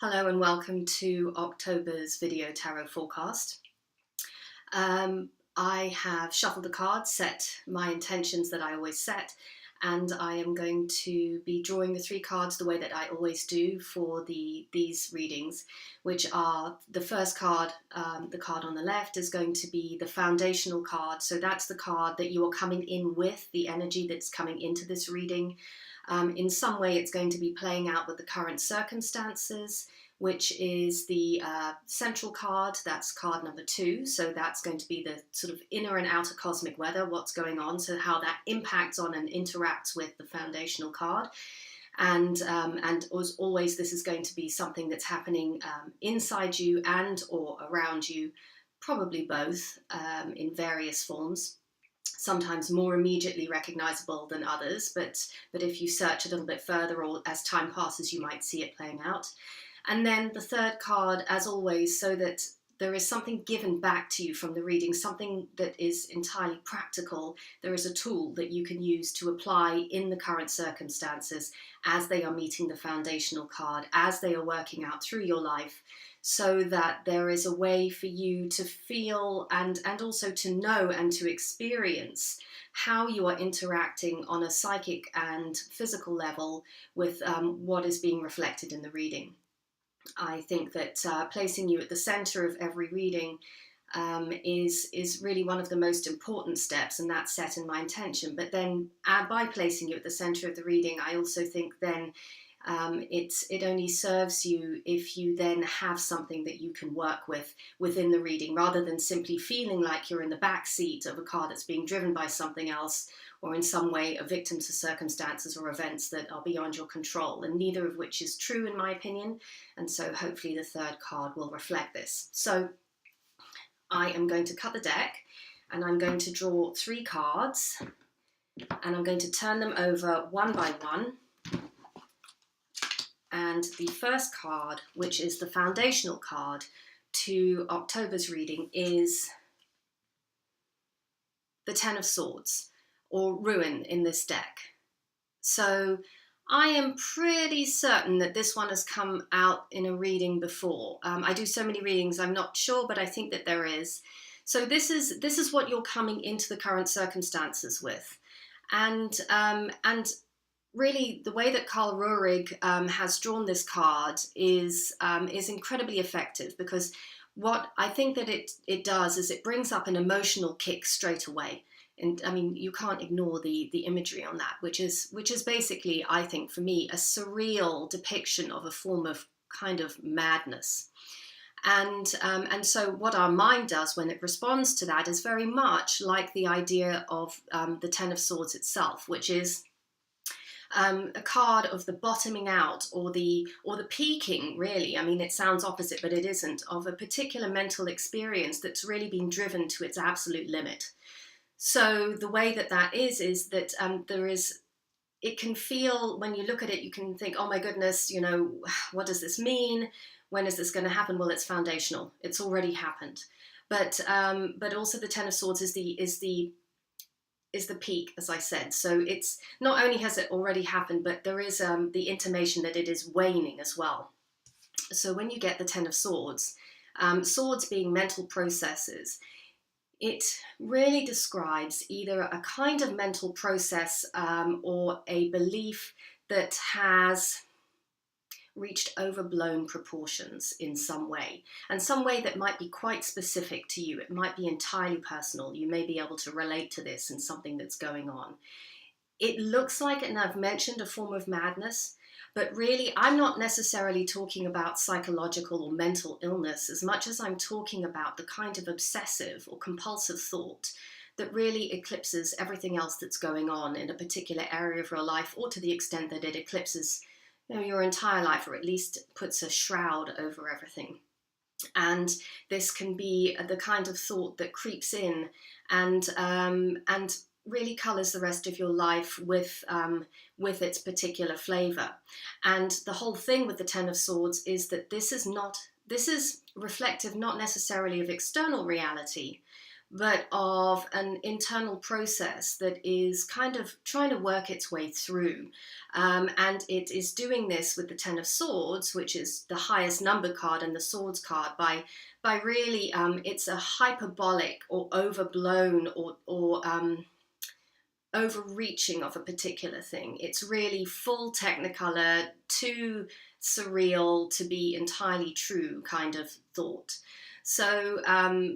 Hello and welcome to October's video tarot forecast. I have shuffled the cards, set my intentions that I always set, and I am going to be drawing the three cards the way that I always do for these readings, which are the first card, the card on the left, is going to be the foundational card. So that's the card that you are coming in with, the energy that's coming into this reading. In some way, it's going to be playing out with the current circumstances, which is the central card. That's card number 2. So that's going to be the sort of inner and outer cosmic weather, what's going on, so how that impacts on and interacts with the foundational card. And as always, this is going to be something that's happening inside you and or around you, probably both, in various forms. Sometimes more immediately recognizable than others, but if you search a little bit further or as time passes, you might see it playing out. And then the third card, as always, so that there is something given back to you from the reading, something that is entirely practical. There is a tool that you can use to apply in the current circumstances as they are meeting the foundational card, as they are working out through your life, so that there is a way for you to feel and also to know and to experience how you are interacting on a psychic and physical level with what is being reflected in the reading. I think that placing you at the center of every reading is really one of the most important steps, and that's set in my intention. But then by placing you at the center of the reading, I also think then it only serves you if you then have something that you can work with within the reading, rather than simply feeling like you're in the back seat of a car that's being driven by something else, or in some way a victim to circumstances or events that are beyond your control, and neither of which is true in my opinion. And so hopefully the third card will reflect this. So I am going to cut the deck, and I'm going to draw 3 cards, and I'm going to turn them over one by one. And the first card, which is the foundational card to October's reading, is the Ten of Swords, or Ruin in this deck. So I am pretty certain that this one has come out in a reading before. I do so many readings, I'm not sure, but I think that there is. So this is what you're coming into the current circumstances with. And really, the way that Carl Röhrig has drawn this card is incredibly effective, because what I think that it does is it brings up an emotional kick straight away. And I mean, you can't ignore the imagery on that, which is basically, I think, for me, a surreal depiction of a form of kind of madness. And so what our mind does when it responds to that is very much like the idea of the Ten of Swords itself, which is a card of the bottoming out or the peaking, really. I mean, it sounds opposite, but it isn't, of a particular mental experience that's really been driven to its absolute limit. So the way that is that it can feel, when you look at it, you can think, oh my goodness, you know, what does this mean? When is this going to happen? Well, it's foundational. It's already happened. But also the Ten of Swords is the peak, as I said. So it's not only has it already happened, but there is the intimation that it is waning as well. So when you get the Ten of Swords, swords being mental processes, it really describes either a kind of mental process or a belief that has reached overblown proportions in some way, and some way that might be quite specific to you. It might be entirely personal. You may be able to relate to this in something that's going on. It looks like, and I've mentioned, a form of madness, but really I'm not necessarily talking about psychological or mental illness as much as I'm talking about the kind of obsessive or compulsive thought that really eclipses everything else that's going on in a particular area of your life, or to the extent that it eclipses your entire life, or at least puts a shroud over everything. And this can be the kind of thought that creeps in and really colours the rest of your life with its particular flavour. And the whole thing with the Ten of Swords is that this is reflective not necessarily of external reality, but of an internal process that is kind of trying to work its way through. And it is doing this with the Ten of Swords, which is the highest number card and the Swords card, by really, it's a hyperbolic or overblown or overreaching of a particular thing. It's really full technicolor, too surreal to be entirely true kind of thought. So,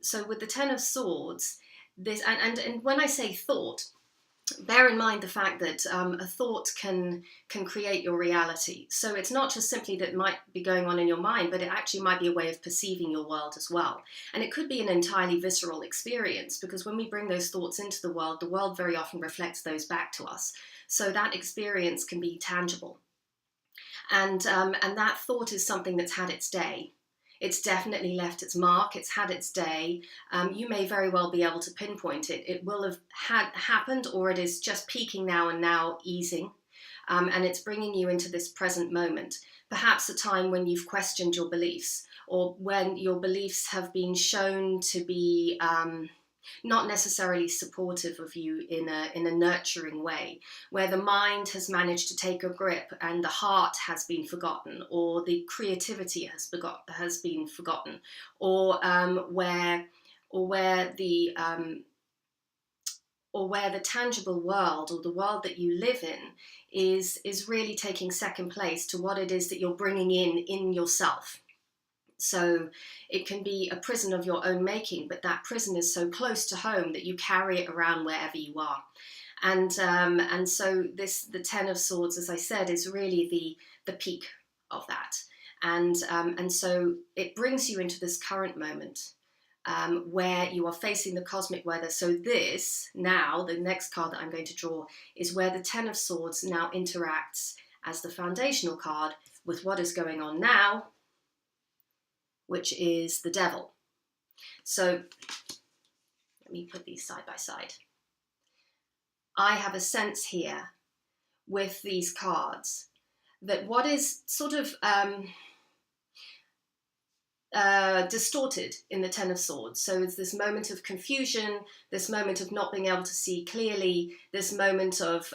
so with the Ten of Swords, this and when I say thought, bear in mind the fact that a thought can create your reality. So it's not just simply that it might be going on in your mind, but it actually might be a way of perceiving your world as well. And it could be an entirely visceral experience, because when we bring those thoughts into the world very often reflects those back to us. So that experience can be tangible. And that thought is something that's had its day. It's definitely left its mark. It's had its day. You may very well be able to pinpoint it. It will have happened, or it is just peaking now and now easing. And it's bringing you into this present moment. Perhaps a time when you've questioned your beliefs, or when your beliefs have been shown to be not necessarily supportive of you in a nurturing way, where the mind has managed to take a grip and the heart has been forgotten, or the creativity has been forgotten, or where the tangible world, or the world that you live in, is really taking second place to what it is that you're bringing in yourself. So it can be a prison of your own making, but that prison is so close to home that you carry it around wherever you are. And so the Ten of Swords, as I said, is really the peak of that. And so it brings you into this current moment where you are facing the cosmic weather. So this, now, the next card that I'm going to draw, is where the Ten of Swords now interacts as the foundational card with what is going on now, which is the Devil. So let me put these side by side. I have a sense here with these cards that what is sort of distorted in the Ten of Swords. So it's this moment of confusion, this moment of not being able to see clearly, this moment of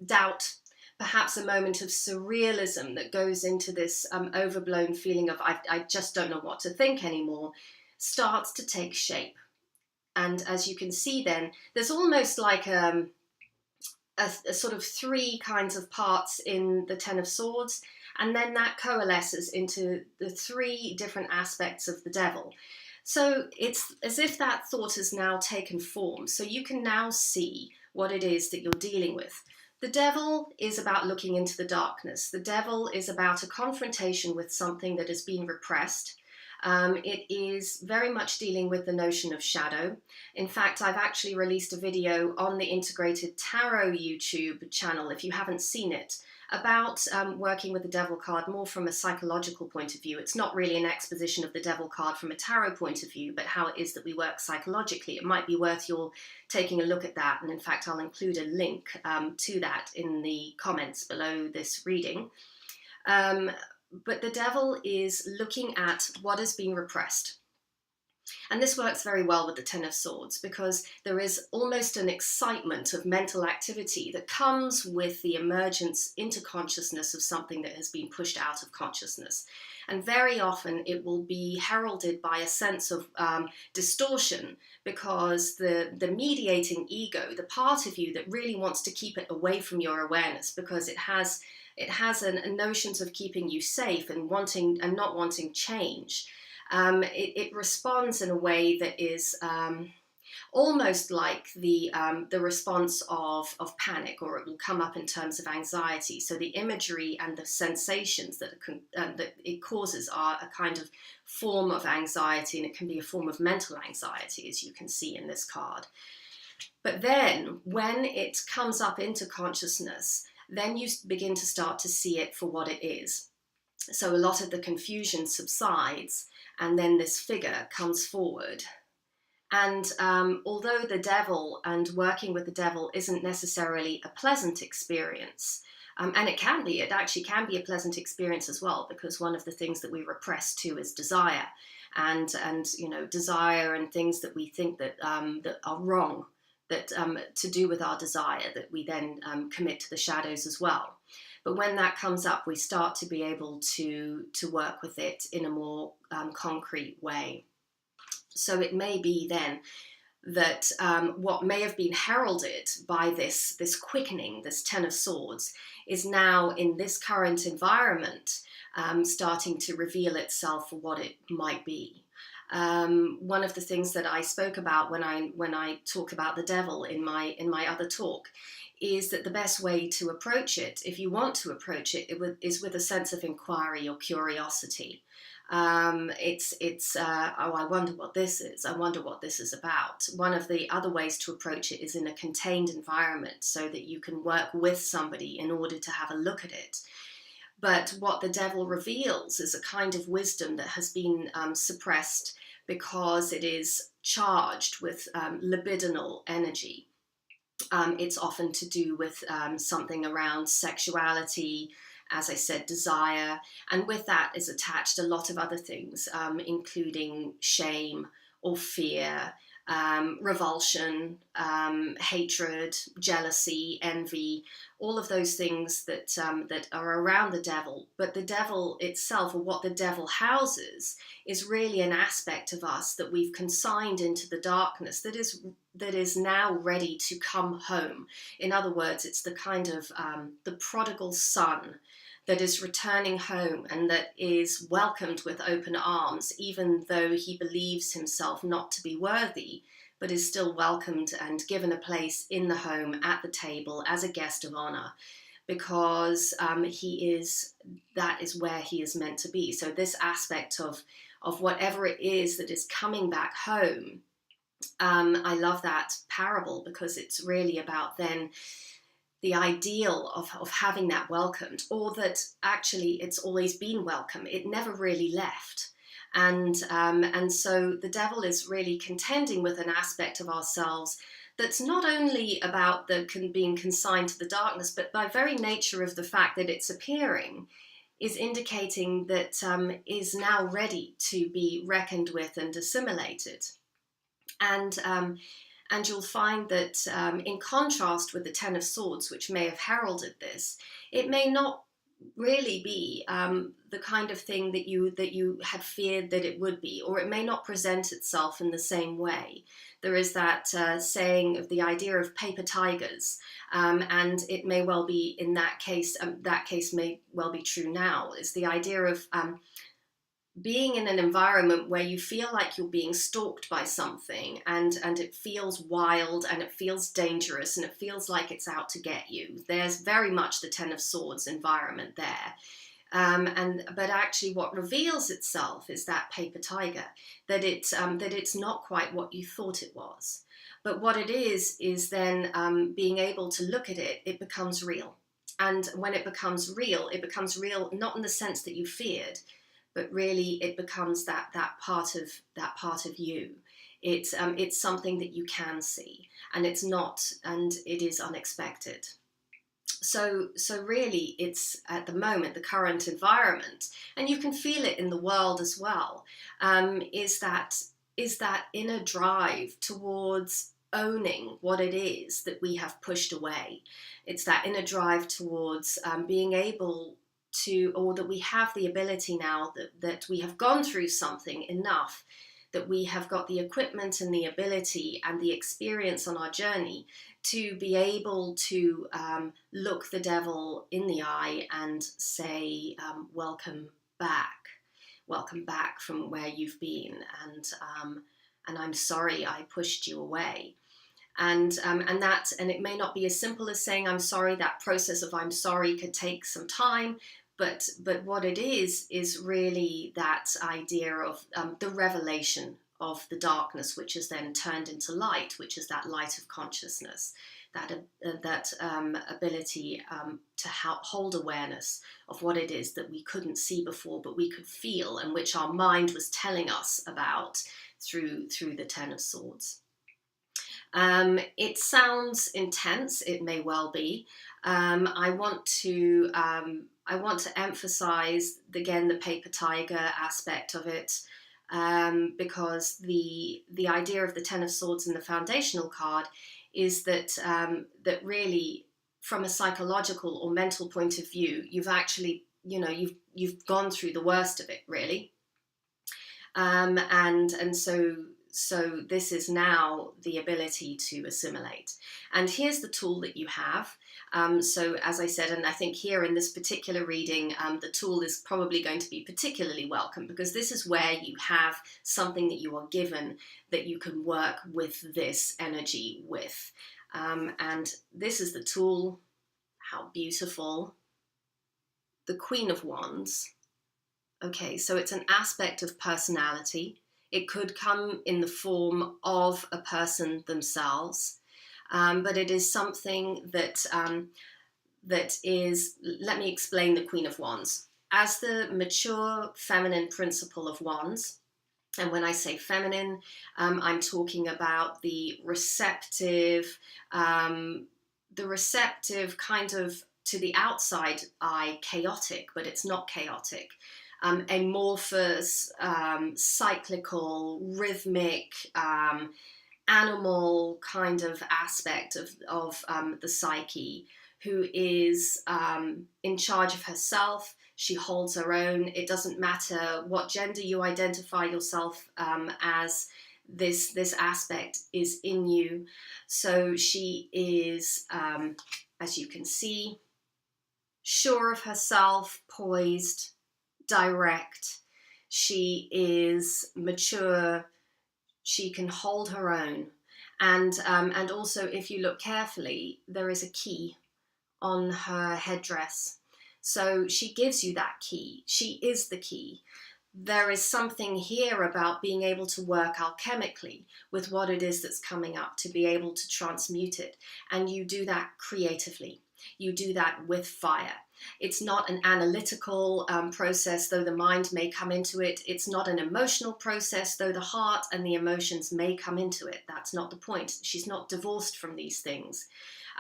doubt, perhaps a moment of surrealism that goes into this overblown feeling of I just don't know what to think anymore, starts to take shape. And as you can see then, there's almost like a sort of three kinds of parts in the Ten of Swords, and then that coalesces into the three different aspects of the Devil. So it's as if that thought has now taken form, so you can now see what it is that you're dealing with. The Devil is about looking into the darkness. The Devil is about a confrontation with something that has been repressed. It is very much dealing with the notion of shadow. In fact, I've actually released a video on the Integrated Tarot YouTube channel, if you haven't seen it, about working with the Devil card more from a psychological point of view. It's not really an exposition of the Devil card from a tarot point of view, but how it is that we work psychologically. It might be worth your taking a look at that, and in fact I'll include a link to that in the comments below this reading. But the Devil is looking at what has been repressed. And this works very well with the Ten of Swords, because there is almost an excitement of mental activity that comes with the emergence into consciousness of something that has been pushed out of consciousness. And very often it will be heralded by a sense of distortion, because the mediating ego, the part of you that really wants to keep it away from your awareness, because it has notions of keeping you safe and not wanting change. It responds in a way that is almost like the response of panic, or it will come up in terms of anxiety. So the imagery and the sensations that it causes are a kind of form of anxiety, and it can be a form of mental anxiety, as you can see in this card. But then when it comes up into consciousness, then you begin to start to see it for what it is. So a lot of the confusion subsides, and then this figure comes forward. And although the Devil and working with the Devil isn't necessarily a pleasant experience, And it actually can be a pleasant experience as well, because one of the things that we repress too is desire, and desire and things that we think that that are wrong, that to do with our desire, that we then commit to the shadows as well. But when that comes up, we start to be able to work with it in a more concrete way. So it may be then that what may have been heralded by this quickening, this Ten of Swords, is now in this current environment starting to reveal itself for what it might be. One of the things that I spoke about when I talk about the devil in my other talk is that the best way to approach it, if you want to approach it, is with a sense of inquiry or curiosity. Oh, I wonder what this is. I wonder what this is about. One of the other ways to approach it is in a contained environment, so that you can work with somebody in order to have a look at it. But what the devil reveals is a kind of wisdom that has been suppressed because it is charged with libidinal energy. It's often to do with something around sexuality, as I said, desire, and with that is attached a lot of other things, including shame or fear, revulsion, hatred, jealousy, envy, all of those things that are around the devil. But the devil itself, or what the devil houses, is really an aspect of us that we've consigned into the darkness that is now ready to come home. In other words, it's the kind of the prodigal son that is returning home and that is welcomed with open arms, even though he believes himself not to be worthy, but is still welcomed and given a place in the home at the table as a guest of honor, because that is where he is meant to be. So this aspect of whatever it is that is coming back home, I love that parable, because it's really about then the ideal of having that welcomed, or that actually it's always been welcome. It never really left. And so the devil is really contending with an aspect of ourselves that's not only about being consigned to the darkness, but by very nature of the fact that it's appearing, is indicating that is now ready to be reckoned with and assimilated. And you'll find that in contrast with the Ten of Swords, which may have heralded this, it may not really be the kind of thing that you had feared that it would be, or it may not present itself in the same way. There is that saying of the idea of paper tigers, and it may well be in that case may well be true now, is the idea of being in an environment where you feel like you're being stalked by something, and it feels wild and it feels dangerous and it feels like it's out to get you. There's very much the Ten of Swords environment there. But actually what reveals itself is that paper tiger, that it's not quite what you thought it was. But what it is then being able to look at it, it becomes real. And when it becomes real not in the sense that you feared, but really it becomes that part of you. It's something that you can see, and it is unexpected. So really it's at the moment, the current environment, and you can feel it in the world as well, is that inner drive towards owning what it is that we have pushed away. It's that inner drive towards being able to, or that we have the ability now that we have gone through something enough, that we have got the equipment and the ability and the experience on our journey to be able to look the devil in the eye and say, welcome back from where you've been, and I'm sorry I pushed you away. And it may not be as simple as saying I'm sorry. That process of I'm sorry could take some time, but what it is really that idea of the revelation of the darkness, which is then turned into light, which is that light of consciousness, that ability to hold awareness of what it is that we couldn't see before, but we could feel, and which our mind was telling us about through the Ten of Swords. It sounds intense, it may well be, I want to emphasize again the paper tiger aspect of it, because the idea of the Ten of Swords in the foundational card is that that really, from a psychological or mental point of view, you've actually, you've gone through the worst of it, really. And so this is now the ability to assimilate. And here's the tool that you have. So as I said, and I think here in this particular reading, the tool is probably going to be particularly welcome, because this is where you have something that you are given that you can work with this energy with. And this is the tool. How beautiful. The Queen of Wands. Okay, so it's an aspect of personality. It could come in the form of a person themselves, but it is something that that is. Let me explain the Queen of Wands as the mature feminine principle of Wands. And when I say feminine, I'm talking about the receptive kind of, to the outside eye, chaotic, but it's not chaotic. Amorphous, cyclical, rhythmic, animal kind of aspect of the psyche, who is in charge of herself. She holds her own. It doesn't matter what gender you identify yourself as. This aspect is in you. So she is, as you can see, sure of herself, poised, direct. She is mature. She can hold her own. And also, if you look carefully, there is a key on her headdress. So she gives you that key. She is the key. There is something here about being able to work alchemically with what it is that's coming up, to be able to transmute it. And you do that creatively. You do that with fire. It's not an analytical process, though the mind may come into it. It's not an emotional process, though the heart and the emotions may come into it. That's not the point. She's not divorced from these things.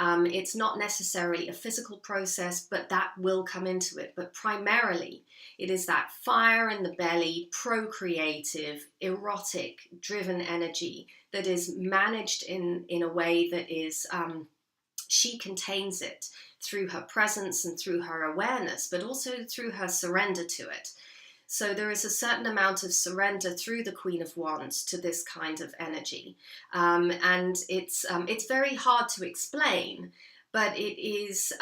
It's not necessarily a physical process, but that will come into it. But primarily, it is that fire in the belly, procreative, erotic, driven energy that is managed in a way that is, she contains it through her presence and through her awareness, but also through her surrender to it. So there is a certain amount of surrender through the Queen of Wands to this kind of energy. And it's very hard to explain, but it is,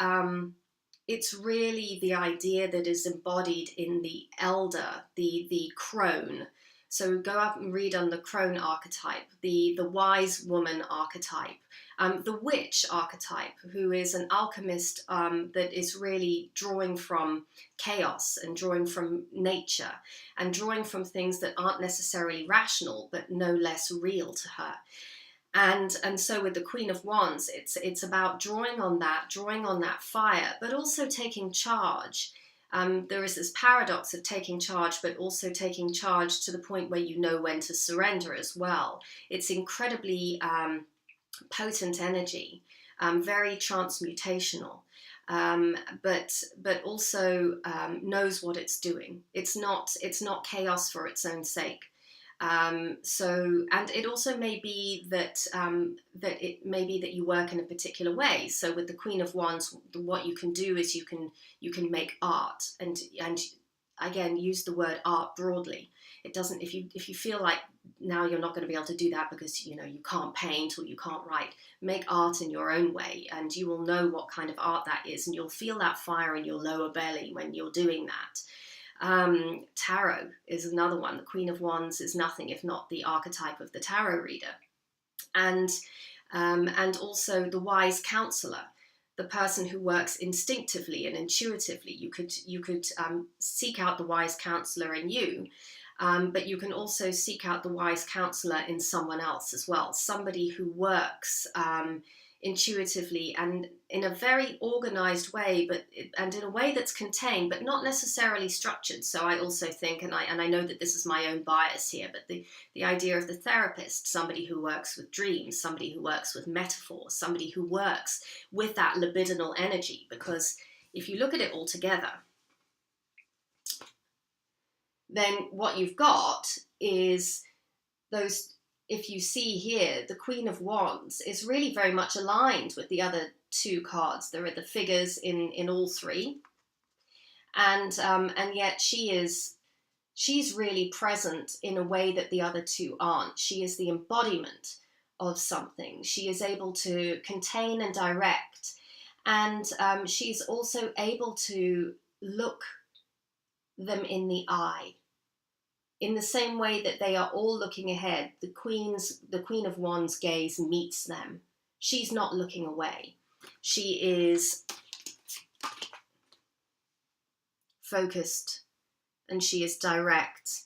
it's really the idea that is embodied in the elder, the crone. So go up and read on the crone archetype, the wise woman archetype, the witch archetype, who is an alchemist that is really drawing from chaos and drawing from nature and drawing from things that aren't necessarily rational, but no less real to her. And so with the Queen of Wands, it's about drawing on that fire, but also taking charge. There is this paradox of taking charge, but also taking charge to the point where you know when to surrender as well. It's incredibly potent energy, very transmutational, but also knows what it's doing. It's not chaos for its own sake. So, and it also may be that that you work in a particular way. So with the Queen of Wands, what you can do is you can make art, and again, use the word art broadly. It doesn't, if you feel like now you're not going to be able to do that because you can't paint or you can't write, make art in your own way, and you will know what kind of art that is, and you'll feel that fire in your lower belly when you're doing that. Tarot is another one. The Queen of Wands is nothing if not the archetype of the tarot reader, and also the wise counselor, the person who works instinctively and intuitively. You could seek out the wise counselor in you, but you can also seek out the wise counselor in someone else as well. Somebody who works intuitively and in a very organized way, and in a way that's contained but not necessarily structured. So I also think, and I know that this is my own bias here, but the idea of the therapist, somebody who works with dreams, somebody who works with metaphors, somebody who works with that libidinal energy, because if you look at it all together, then what you've got is those. If you see here, the Queen of Wands is really very much aligned with the other two cards. There are the figures in all three, and yet she's really present in a way that the other two aren't. She is the embodiment of something. She is able to contain and direct, and she's also able to look them in the eye. In the same way that they are all looking ahead, the Queen of Wands' gaze meets them. She's not looking away. She is focused, and she is direct,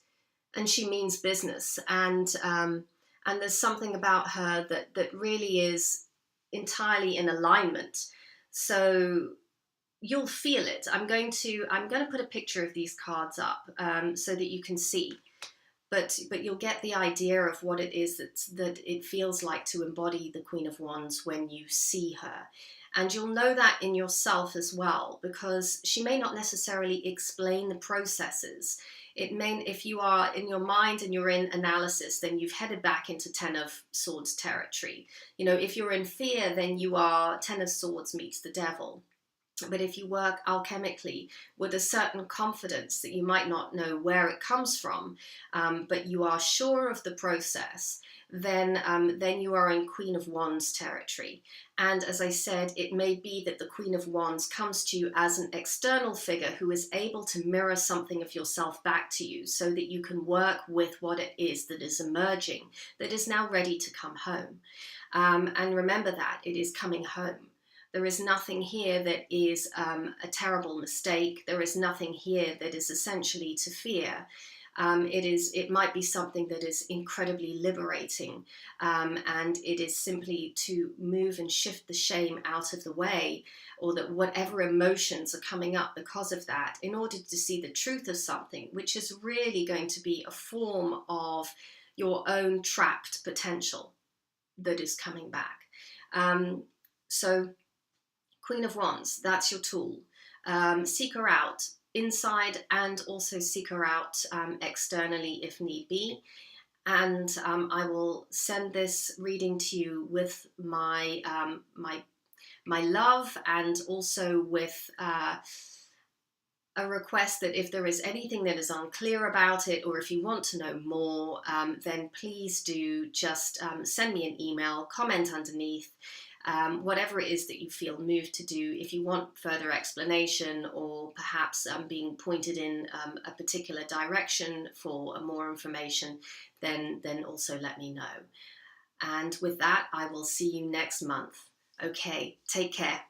and she means business. And there's something about her that really is entirely in alignment. So you'll feel it. I'm going to put a picture of these cards up so that you can see, but you'll get the idea of what it is that it feels like to embody the Queen of Wands when you see her. And you'll know that in yourself as well, because she may not necessarily explain the processes. It may, if you are in your mind and you're in analysis, then you've headed back into Ten of Swords territory. You know, if you're in fear, then you are Ten of Swords meets the devil. But if you work alchemically with a certain confidence that you might not know where it comes from, but you are sure of the process, then you are in Queen of Wands territory. And as I said, it may be that the Queen of Wands comes to you as an external figure who is able to mirror something of yourself back to you, so that you can work with what it is that is emerging, that is now ready to come home. And remember that it is coming home. There is nothing here that is a terrible mistake. There is nothing here that is essentially to fear. It might be something that is incredibly liberating, and it is simply to move and shift the shame out of the way, or that whatever emotions are coming up because of that, in order to see the truth of something, which is really going to be a form of your own trapped potential that is coming back. So Queen of Wands, that's your tool. Seek her out inside, and also seek her out externally if need be. And I will send this reading to you with my love, and also with a request that if there is anything that is unclear about it, or if you want to know more, then please do just send me an email, comment underneath. Whatever it is that you feel moved to do. If you want further explanation, or perhaps being pointed in a particular direction for more information, then also let me know. And with that, I will see you next month. Okay, take care.